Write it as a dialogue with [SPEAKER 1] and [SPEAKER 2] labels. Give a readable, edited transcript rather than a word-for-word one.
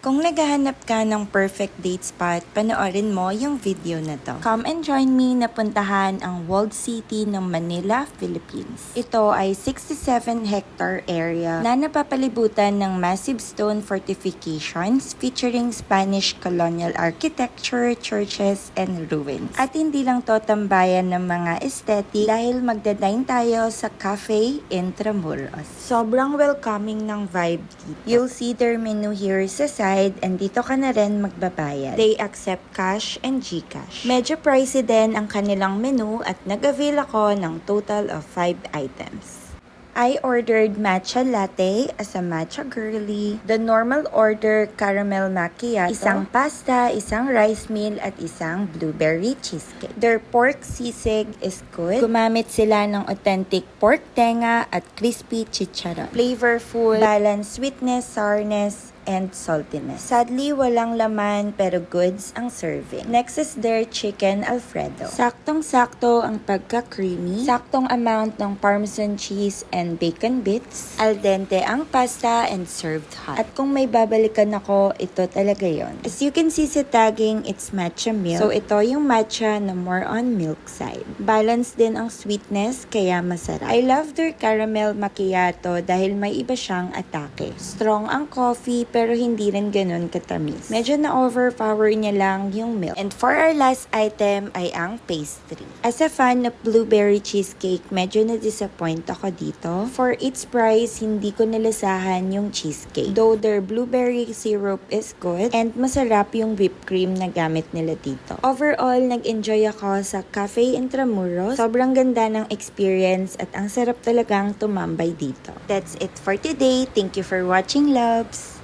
[SPEAKER 1] Kung naghahanap ka ng perfect date spot, panoorin mo yung video na to. Come and join me na puntahan ang walled city ng Manila, Philippines. Ito ay 67-hectare area na napapalibutan ng massive stone fortifications featuring Spanish colonial architecture, churches, and ruins. At hindi lang to tambayan ng mga aesthetic dahil magdadine tayo sa Cafe Intramuros. Sobrang welcoming ng vibe dito. You'll see their menu here sa side and dito ka na rin magbabayad. They accept cash and GCash. Medyo pricey din ang kanilang menu at nag-avail ako ng total of 5 items. I ordered matcha latte as a matcha girly, the normal order caramel macchiato, isang pasta, isang rice meal at isang blueberry cheesecake. Their pork sisig is good. Gumamit sila ng authentic pork tenga at crispy chicharon. Flavorful, balanced sweetness, sourness, and saltiness. Sadly, walang laman pero goods ang serving. Next is their chicken alfredo. Saktong-sakto ang pagka-creamy, saktong amount ng parmesan cheese and bacon bits, al dente ang pasta and served hot. At kung may babalikan ako, ito talaga yon. As you can see sa tagging, it's matcha milk. So ito yung matcha na more on milk side. Balance din ang sweetness, kaya masarap. I love their caramel macchiato dahil may iba siyang atake. Strong ang coffee, pero hindi rin ganun katamis. Medyo na-overpower niya lang yung milk. And for our last item ay ang pastry. As a fan of blueberry cheesecake, medyo na-disappoint ako dito. For its price, hindi ko nalasahan yung cheesecake. Though their blueberry syrup is good and masarap yung whipped cream na gamit nila dito. Overall, nag-enjoy ako sa Cafe Intramuros. Sobrang ganda ng experience at ang sarap talagang tumambay dito. That's it for today. Thank you for watching, loves!